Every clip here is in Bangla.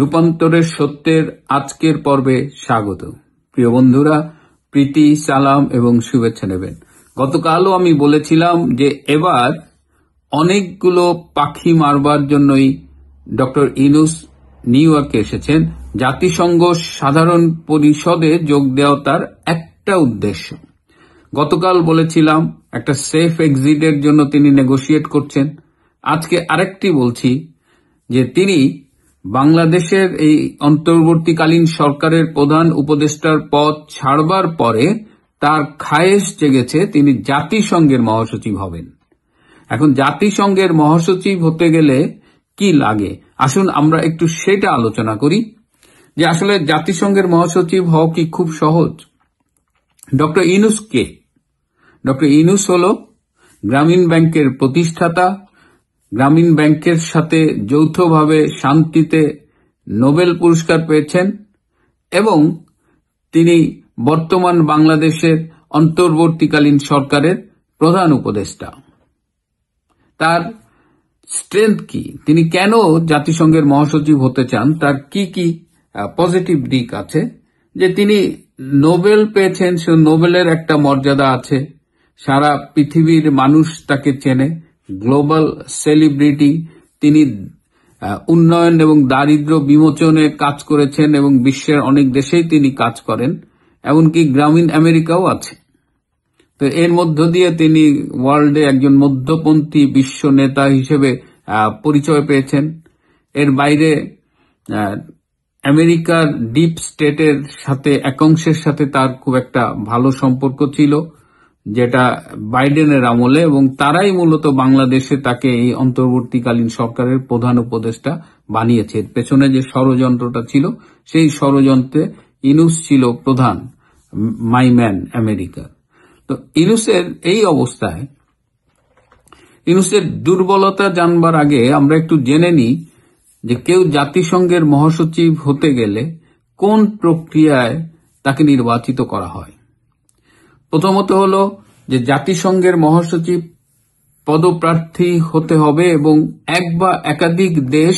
রূপান্তরের সত্যের আজকের পর্বে স্বাগত। প্রিয় বন্ধুরা, প্রীতি, সালাম এবং শুভেচ্ছা নেবেন। গতকালও আমি বলেছিলাম যে এবার অনেকগুলো পাখি মারবার জন্যই ডক্টর ইউনূস নিউ ইয়র্কে এসেছেন। জাতিসংঘ সাধারণ পরিষদে যোগ দেওয়া তার একটা উদ্দেশ্য। গতকাল বলেছিলাম একটা সেফ এক্সিটের জন্য তিনি নেগোশিয়েট করছেন। আজকে আরেকটি বলছি যে তিনি বাংলাদেশের এই অন্তর্বর্তীকালীন সরকারের প্রধান উপদেষ্টার পদ ছাড়বার পরে তার খায়েশ জেগেছে তিনি জাতিসংঘের মহাসচিব হবেন। এখন জাতিসংঘের মহাসচিব হতে গেলে কি লাগে, আসুন আমরা একটু সেটা আলোচনা করি যে আসলে জাতিসংঘের মহাসচিব হওয়া কি খুব সহজ। ডক্টর ইউনূস কে? ডক্টর ইউনূস হল গ্রামীণ ব্যাংকের প্রতিষ্ঠাতা, গ্রামীণ ব্যাংকের সাথে যৌথভাবে শান্তিতে নোবেল পুরস্কার পেয়েছেন এবং তিনি বর্তমান বাংলাদেশের অন্তর্বর্তীকালীন সরকারের প্রধান উপদেষ্টা। তার স্ট্রেংথ কি, তিনি কেন জাতিসংঘের মহাসচিব হতে চান, তার কি কি পজিটিভ দিক আছে। যে তিনি নোবেল পেয়েছেন, সে নোবেলের একটা মর্যাদা আছে, সারা পৃথিবীর মানুষ তাকে চেনে, গ্লোবাল সেলিব্রিটি। তিনি উন্নয়ন এবং দারিদ্র্য বিমোচনে কাজ করেছেন এবং বিশ্বের অনেক দেশেই তিনি কাজ করেন, এমনকি গ্রামীণ আমেরিকাও আছে। তো এর মধ্য দিয়ে তিনি ওয়ার্ল্ডে একজন মধ্যপন্থী বিশ্ব নেতা হিসেবে পরিচয় পেয়েছেন। এর বাইরে আমেরিকার ডিপ স্টেটের সাথে একাংশের সাথে তার খুব একটা ভালো সম্পর্ক ছিল, যেটা বাইডেনের আমলে, এবং তারাই মূলত বাংলাদেশে তাকে এই অন্তর্বর্তীকালীন সরকারের প্রধান উপদেষ্টা বানিয়েছে। এর পেছনে যে ষড়যন্ত্রটা ছিল, সেই ষড়যন্ত্রে ইউনূস ছিল প্রধান মাইম্যান আমেরিকার। তো ইউনূসের এই অবস্থায়, ইউনূসের দুর্বলতা জানবার আগে আমরা একটু জেনে নিই যে কেউ জাতিসংঘের মহাসচিব হতে গেলে কোন প্রক্রিয়ায় তাকে নির্বাচিত করা হয়। প্রথমত হলো যে জাতিসংঘের মহাসচিব পদপ্রার্থী হতে হবে এবং এক বা একাধিক দেশ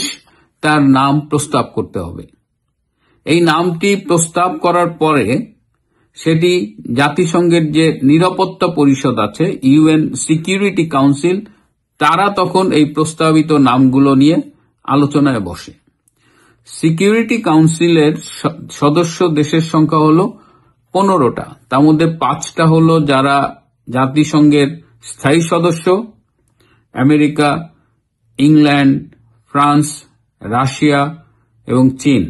তার নাম প্রস্তাব করতে হবে। এই নামটি প্রস্তাব করার পরে সেটি জাতিসংঘের যে নিরাপত্তা পরিষদ আছে, ইউএন সিকিউরিটি কাউন্সিল, তারা তখন এই প্রস্তাবিত নামগুলো নিয়ে আলোচনায় বসে। সিকিউরিটি কাউন্সিলের সদস্য দেশের সংখ্যা হলো 15টা, তার মধ্যে 5টা হলো যারা জাতিসংঘের স্থায়ী সদস্য, আমেরিকা, ইংল্যান্ড, ফ্রান্স, রাশিয়া এবং চীন।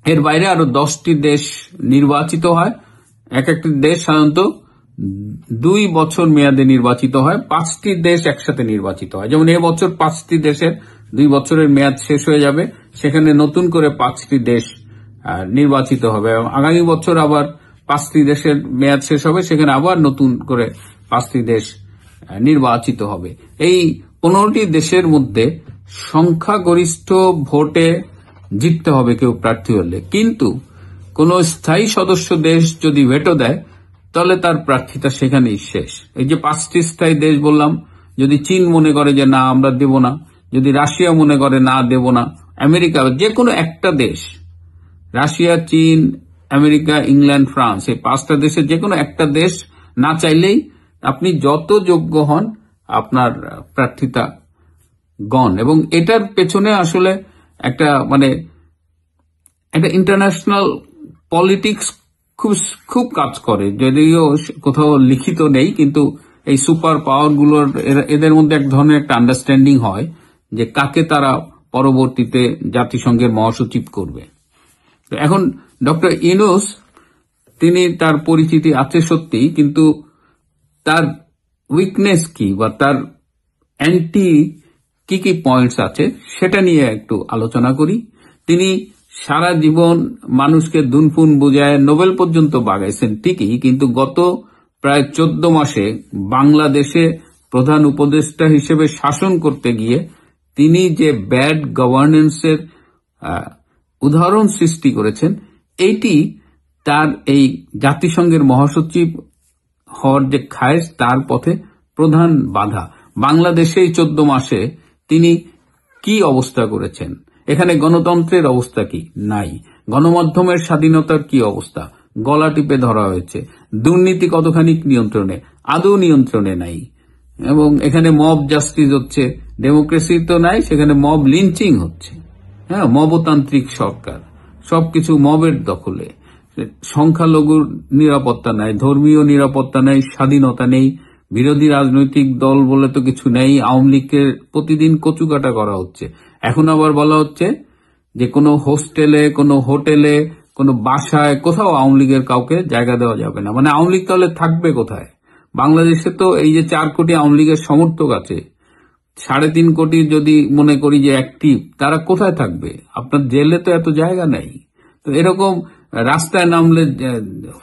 এর বাইরে আরো 10টি দেশ নির্বাচিত হয়। এক একটি দেশ সাধারণত 2 বছর মেয়াদে নির্বাচিত হয়, 5টি দেশ একসাথে নির্বাচিত হয়। যেমন এবছর 5টি দেশের 2 বছরের মেয়াদ শেষ হয়ে যাবে, সেখানে নতুন করে 5টি দেশ নির্বাচিত হবে। আগামী বছর আবার 5টি দেশের মেয়াদ শেষ হবে, সেখানে আবার নতুন করে 5টি দেশ নির্বাচিত হবে। এই 15টি দেশের মধ্যে সংখ্যাগরিষ্ঠ ভোটে জিততে হবে কেউ প্রার্থী হলে, কিন্তু কোন স্থায়ী সদস্য দেশ যদি ভেটো দেয় তাহলে তার প্রার্থীতা সেখানেই শেষ। এই যে 5টি স্থায়ী দেশ বললাম, যদি চীন মনে করে যে না আমরা দেব না, যদি রাশিয়া মনে করে না দেব না, আমেরিকা, যে কোনো একটা দেশ, রাশিয়া, চীন, আমেরিকা, ইংল্যান্ড, ফ্রান্স, এই 5টা দেশের যে কোনো একটা দেশ না চাইলেই আপনি যত যোগ্য হন আপনার প্রার্থিতা গণ। এবং এটার পেছনে আসলে একটা একটা ইন্টারন্যাশনাল পলিটিক্স খুব কাজ করে, যদিও কোথাও লিখিত নেই, কিন্তু এই সুপার পাওয়ার গুলোর এদের মধ্যে এক ধরনের একটা আন্ডারস্ট্যান্ডিং হয় যে কাকে তারা পরবর্তীতে জাতিসংঘের মহাসচিব করবে। এখন ডক্টর ইউনূস, তিনি তার পরিচিতি আছে সত্যি, কিন্তু তার উইকনেস কি বা তার অ্যান্টি কি কি পয়েন্টস আছে সেটা নিয়ে একটু আলোচনা করি। তিনি সারা জীবন মানুষকে দুনফুন বুঝায় নোবেল পর্যন্ত বাগাইছেন ঠিকই, কিন্তু গত প্রায় 14 মাসে বাংলাদেশে প্রধান উপদেষ্টা হিসেবে শাসন করতে গিয়ে তিনি যে ব্যাড গভর্নেন্সের উদাহরণ সৃষ্টি করেছেন, এইটি তার এই জাতিসংঘের মহাসচিব হওয়ার যে খায়েশ, তার পথে প্রধান বাধা। বাংলাদেশে 14 মাসে তিনি কি অবস্থা করেছেন এখানে গণতন্ত্রের অবস্থা কি? নাই। গণমাধ্যমের স্বাধীনতার কি অবস্থা? গলা টিপে ধরা হয়েছে। দুর্নীতি কতখানি নিয়ন্ত্রণে? আদৌ নিয়ন্ত্রণে নাই। এবং এখানে মব জাস্টিস হচ্ছে, ডেমোক্রেসি তো নাই, সেখানে মব লিঞ্চিং হচ্ছে। হ্যাঁ, মবতান্ত্রিক সরকার, সবকিছু মবের দখলে। সংখ্যালঘুর নিরাপত্তা নাই, ধর্মীয় নিরাপত্তা নেই, স্বাধীনতা নেই, বিরোধী রাজনৈতিক দল বলে তো কিছু নেই। আওয়ামী লীগের প্রতিদিন কচুকাটা করা হচ্ছে। এখন আবার বলা হচ্ছে যে কোনো হোস্টেলে, কোনো হোটেলে, কোনো বাসায়, কোথাও আওয়ামী লীগের কাউকে জায়গা দেওয়া যাবে না। মানে আওয়ামী লীগ তাহলে থাকবে কোথায়? বাংলাদেশে তো এই যে 4 কোটি আওয়ামী লীগের সমর্থক আছে, 3.5 কোটি যদি মনে করি যে অ্যাক্টিভ, তারা কোথায় থাকবে? আপনার জেলে তো এত জায়গা নাই। তো এরকম রাস্তায় নামলে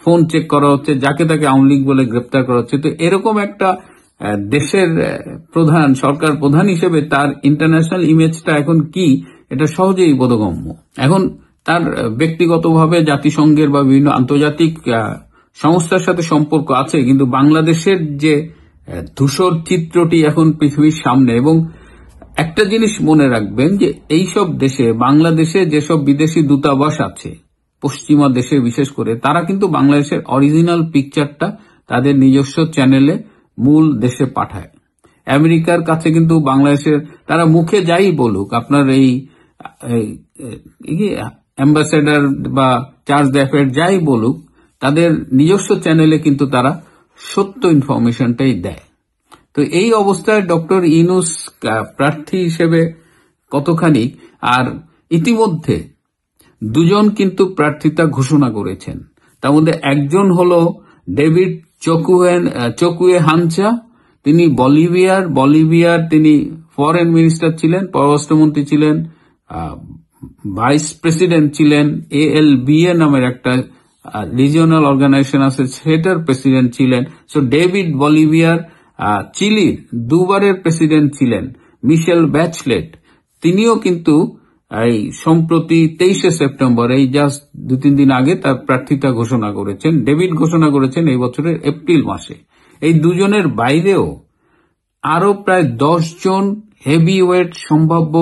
ফোন চেক করা হচ্ছে, যাকে তাকে আওয়ামী লীগ বলে গ্রেপ্তার করা হচ্ছে। তো এরকম একটা দেশের প্রধান, সরকার প্রধান হিসেবে তার ইন্টারন্যাশনাল ইমেজটা এখন কি, এটা সহজেই বোধগম্য। এখন তার ব্যক্তিগতভাবে জাতিসংঘের বা বিভিন্ন আন্তর্জাতিক সংস্থার সাথে সম্পর্ক আছে, কিন্তু বাংলাদেশের যে ধূসর চিত্রটি এখন পৃথিবীর সামনে। এবং একটা জিনিস মনে রাখবেন যে এইসব দেশে, বাংলাদেশে যেসব বিদেশি দূতাবাস আছে পশ্চিমা দেশে বিশেষ করে, তারা কিন্তু বাংলাদেশের অরিজিনাল পিকচারটা তাদের নিজস্ব চ্যানেলে মূল দেশে পাঠায়। আমেরিকার কাছে কিন্তু বাংলাদেশের, তারা মুখে যাই বলুক, আপনার এই অ্যাম্বাসেডার বা চার্জ দ্যাফের যাই বলুক, তাদের নিজস্ব চ্যানেলে কিন্তু তারা সত্য ইনফরমেশনটাই দেয়। তো এই অবস্থায় ডক্টর ইউনূস প্রার্থী হিসেবে কতখানি, আর ইতিমধ্যে 2 জন কিন্তু প্রার্থিতা ঘোষণা করেছেন। তার মধ্যে একজন হলো ডেভিড চকুয়ে হানচা। তিনি বলিভিয়ার তিনি ফরেন মিনিস্টার ছিলেন, পররাষ্ট্রমন্ত্রী ছিলেন, ভাইস প্রেসিডেন্ট ছিলেন, ALBA নামের একটা রিজিওনাল অর্গানাইজেশন আছে, সেটার প্রেসিডেন্ট ছিলেন। সো ডেভিড বলিভিয়ার, চিলির 2 বারের প্রেসিডেন্ট ছিলেন মিশেল ব্যাচলেট, তিনিও কিন্তু এই সম্প্রতি 23শে সেপ্টেম্বর, এই জাস্ট 2-3 দিন আগে তার প্রার্থিতা ঘোষণা করেছেন। ডেভিড ঘোষণা করেছেন এই বছরের এপ্রিল মাসে। এই 2 জনের বাইরেও আরো প্রায় 10 জন হেভিওয়েট সম্ভাব্য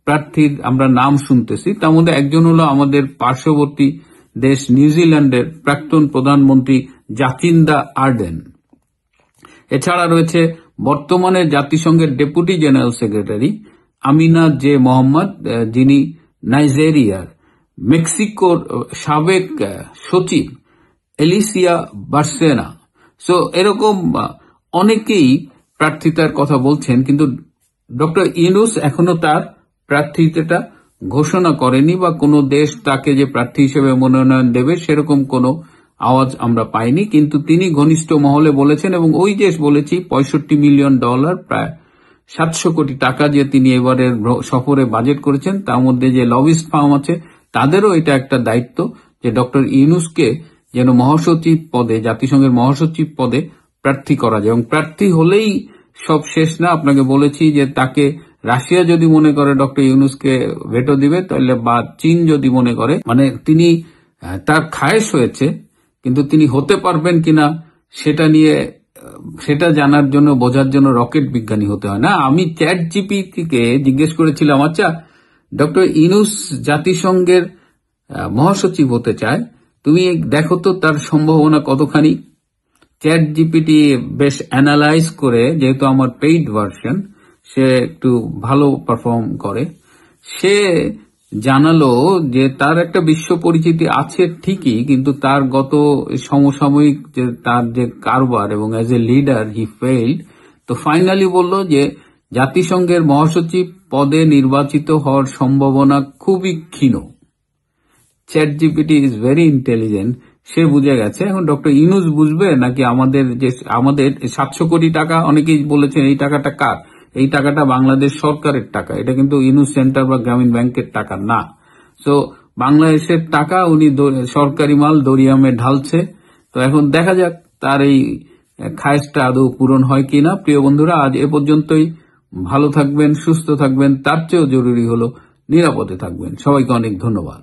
প্রার্থীর আমরা নাম শুনতেছি। তার মধ্যে একজন হলো আমাদের পার্শ্ববর্তী দেশ নিউজিল্যান্ডের প্রাক্তন প্রধানমন্ত্রী জাচিন্দা আর্ডেন। এছাড়া রয়েছে বর্তমানে জাতিসংঘের deputy general secretary Amina J Mohammad, যিনি নাইজেরিয়ার। মেক্সিকোর সাবেক সচিব এলিসিয়া বার্সেনা। সো এরকম অনেকেই প্রার্থিতার কথা বলছেন, কিন্তু ডক্টর ইউনূস এখনো তার প্রার্থিতাটা ঘোষণা করেনি, বা কোনো দেশ তাকে যে প্রার্থী হিসেবে মনোনয়ন দেবে সেরকম কোনো আওয়াজ আমরা পাইনি। কিন্তু তিনি ঘনিষ্ঠ মহলে বলেছেন, এবং ওই যে বলেছি $65 মিলিয়ন, প্রায় 700 কোটি টাকা যে তিনি এবারের সফরে বাজেট করেছেন, তার মধ্যে যে লবিস্ট ফার্ম আছে তাদেরও এটা একটা দায়িত্ব যে ডক্টর ইউনূসকে যেন মহাসচিব পদে, জাতিসংঘের মহাসচিব পদে প্রার্থী করা যায়। এবং প্রার্থী হলেই সব শেষ না, আপনাকে বলেছি যে তাকে রাশিয়া যদি মনে করে ডক্টর ইউনূসকে ভেটো দিবে, তাহলে, বা চীন যদি মনে করে, মানে তিনি, তার খায়েশ হয়েছে, কিন্তু তিনি হতে পারবেন কিনা সেটা জানার জন্য, বোঝার জন্য রকেট বিজ্ঞানী হতে হয় না। আমি চ্যাটজিপিটিকে জিজ্ঞেস করেছিলাম, আচ্ছা ডক্টর ইউনূস জাতিসংঘের মহাসচিব হতে চায়, তুমি দেখো তো তার সম্ভাবনা কতখানি। চ্যাটজিপিটি বেশ অ্যানালাইজ করে, যেহেতু আমার পেইড ভার্সন, সে একটু ভালো পারফর্ম করে, সে জানালো যে তার একটা বিশ্ব পরিচিতি আছে ঠিকই, কিন্তু তার গত সমসাময়িক যে তার যে কারবার এবং as a leader he failed. তো ফাইনালি বলল যে জাতিসংঘের মহাসচিব পদে নির্বাচিত হওয়ার সম্ভাবনা খুবই ক্ষীণ। চ্যাটজিপিটি ইজ ভেরি ইন্টেলিজেন্ট, সে বুঝে গেছে। এখন ডক্টর ইউনূস বুঝবে নাকি আমাদের 700 কোটি টাকা, অনেকেই বলেছেন এই টাকাটা কার? এই টাকাটা বাংলাদেশ সরকারের টাকা, এটা কিন্তু ইউনূস সেন্টার বা গ্রামীণ ব্যাংকের টাকা না। সো বাংলাদেশের টাকা উনি সরকারি মাল দরিয়ামে ঢালছে। তো এখন দেখা যাক তার এই খায়েশটা আদৌ পূরণ হয় কিনা। প্রিয় বন্ধুরা, আজ এ পর্যন্তই। ভালো থাকবেন, সুস্থ থাকবেন, তার চেয়েও জরুরি হলো নিরাপদে থাকবেন। সবাইকে অনেক ধন্যবাদ।